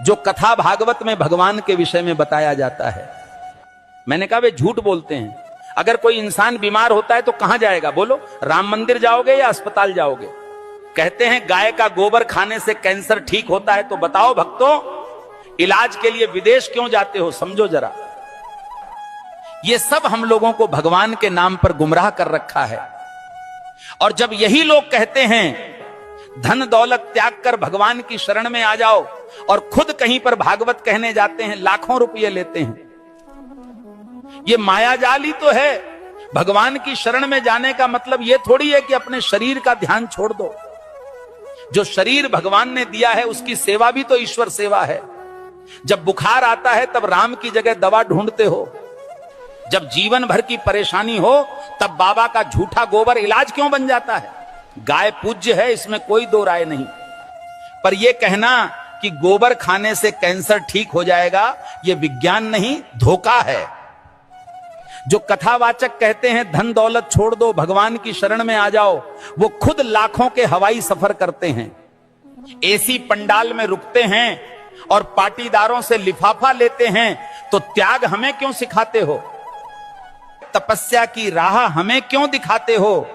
जो कथा भागवत में भगवान के विषय में बताया जाता है। मैंने कहा वे झूठ बोलते हैं। अगर कोई इंसान बीमार होता है तो कहां जाएगा बोलो? राम मंदिर जाओगे या अस्पताल जाओगे? कहते हैं गाय का गोबर खाने से कैंसर ठीक होता है, तो बताओ भक्तों, इलाज के लिए विदेश क्यों जाते हो? समझो जरा। ये सब हम लोगों को भगवान के नाम पर गुमराह कर रखा है। और जब यही लोग कहते हैं धन दौलत त्याग कर भगवान की शरण में आ जाओ, और खुद कहीं पर भागवत कहने जाते हैं, लाखों रुपये लेते हैं। ये मायाजाल ही तो है। भगवान की शरण में जाने का मतलब यह थोड़ी है कि अपने शरीर का ध्यान छोड़ दो। जो शरीर भगवान ने दिया है उसकी सेवा भी तो ईश्वर सेवा है। जब बुखार आता है तब राम की जगह दवा ढूंढते हो। जब जीवन भर की परेशानी हो तब बाबा का झूठा गोबर इलाज क्यों बन जाता है? गाय पूज्य है, इसमें कोई दो राय नहीं, पर यह कहना कि गोबर खाने से कैंसर ठीक हो जाएगा, यह विज्ञान नहीं, धोखा है। जो कथावाचक कहते हैं धन दौलत छोड़ दो, भगवान की शरण में आ जाओ, वो खुद लाखों के हवाई सफर करते हैं, एसी पंडाल में रुकते हैं और पाटीदारों से लिफाफा लेते हैं। तो त्याग हमें क्यों सिखाते हो? तपस्या की राह हमें क्यों दिखाते हो,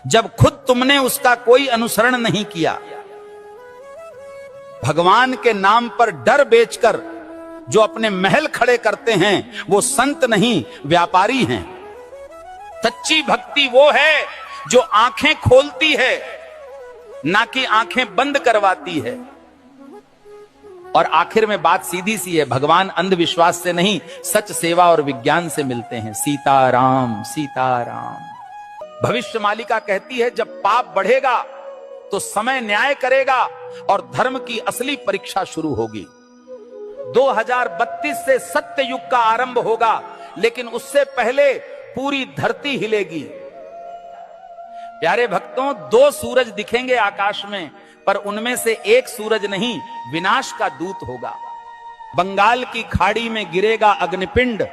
जब खुद तुमने उसका कोई अनुसरण नहीं किया? भगवान के नाम पर डर बेचकर जो अपने महल खड़े करते हैं वो संत नहीं, व्यापारी हैं। सच्ची भक्ति वो है जो आंखें खोलती है, ना कि आंखें बंद करवाती है। और आखिर में बात सीधी सी है, भगवान अंधविश्वास से नहीं, सच सेवा और विज्ञान से मिलते हैं। सीताराम सीताराम। भविष्य मालिका कहती है जब पाप बढ़ेगा तो समय न्याय करेगा और धर्म की असली परीक्षा शुरू होगी। 2032 से सत्य युग का आरंभ होगा, लेकिन उससे पहले पूरी धरती हिलेगी। प्यारे भक्तों, 2 सूरज दिखेंगे आकाश में, पर उनमें से एक सूरज नहीं, विनाश का दूत होगा। बंगाल की खाड़ी में गिरेगा अग्निपिंड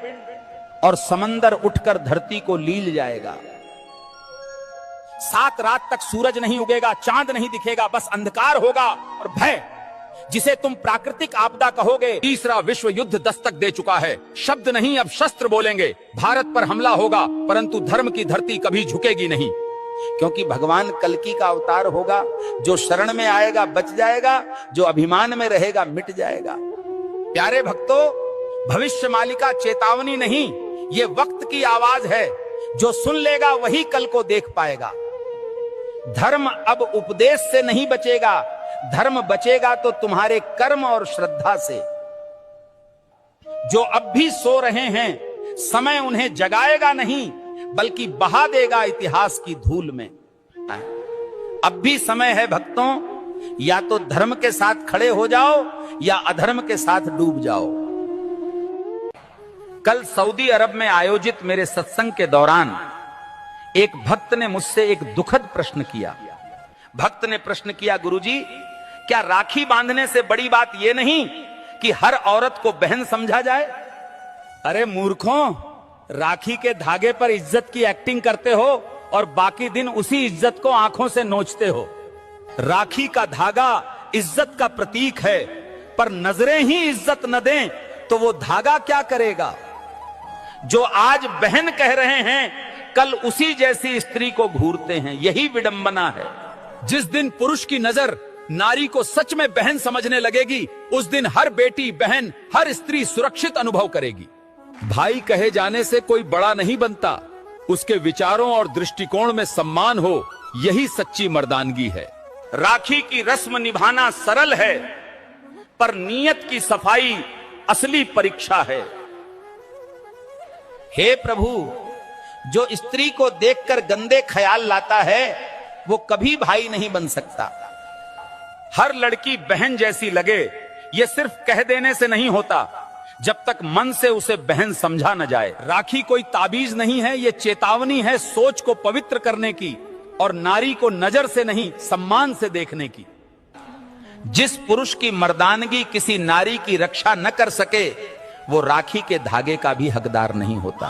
और समंदर उठकर धरती को लील जाएगा। 7 रात तक सूरज नहीं उगेगा, चांद नहीं दिखेगा, बस अंधकार होगा और भय, जिसे तुम प्राकृतिक आपदा कहोगे। तीसरा विश्व युद्ध दस्तक दे चुका है। शब्द नहीं अब शस्त्र बोलेंगे। भारत पर हमला होगा, परंतु धर्म की धरती कभी झुकेगी नहीं, क्योंकि भगवान कल्कि का अवतार होगा। जो शरण में आएगा बच जाएगा, जो अभिमान में रहेगा मिट जाएगा। प्यारे भक्तों, भविष्य मालिका चेतावनी नहीं, ये वक्त की आवाज है। जो सुन लेगा वही कल को देख पाएगा। धर्म अब उपदेश से नहीं बचेगा, धर्म बचेगा तो तुम्हारे कर्म और श्रद्धा से। जो अब भी सो रहे हैं, समय उन्हें जगाएगा नहीं, बल्कि बहा देगा इतिहास की धूल में। अब भी समय है भक्तों, या तो धर्म के साथ खड़े हो जाओ या अधर्म के साथ डूब जाओ। कल सऊदी अरब में आयोजित मेरे सत्संग के दौरान एक भक्त ने मुझसे एक दुखद प्रश्न किया। भक्त ने प्रश्न किया, गुरुजी, क्या राखी बांधने से बड़ी बात यह नहीं कि हर औरत को बहन समझा जाए? अरे मूर्खों, राखी के धागे पर इज्जत की एक्टिंग करते हो और बाकी दिन उसी इज्जत को आंखों से नोचते हो। राखी का धागा इज्जत का प्रतीक है, पर नजरें ही इज्जत न दें तो वो धागा क्या करेगा? जो आज बहन कह रहे हैं, कल उसी जैसी स्त्री को घूरते हैं। यही विडंबना है। जिस दिन पुरुष की नजर नारी को सच में बहन समझने लगेगी, उस दिन हर बेटी, बहन, हर स्त्री सुरक्षित अनुभव करेगी। भाई कहे जाने से कोई बड़ा नहीं बनता, उसके विचारों और दृष्टिकोण में सम्मान हो, यही सच्ची मर्दानगी है। राखी की रस्म निभाना सरल है, पर नीयत की सफाई असली परीक्षा है। हे प्रभु, जो स्त्री को देखकर गंदे ख्याल लाता है वो कभी भाई नहीं बन सकता। हर लड़की बहन जैसी लगे, ये सिर्फ कह देने से नहीं होता, जब तक मन से उसे बहन समझा न जाए। राखी कोई ताबीज नहीं है, ये चेतावनी है सोच को पवित्र करने की और नारी को नजर से नहीं सम्मान से देखने की। जिस पुरुष की मर्दानगी किसी नारी की रक्षा न कर सके, वो राखी के धागे का भी हकदार नहीं होता।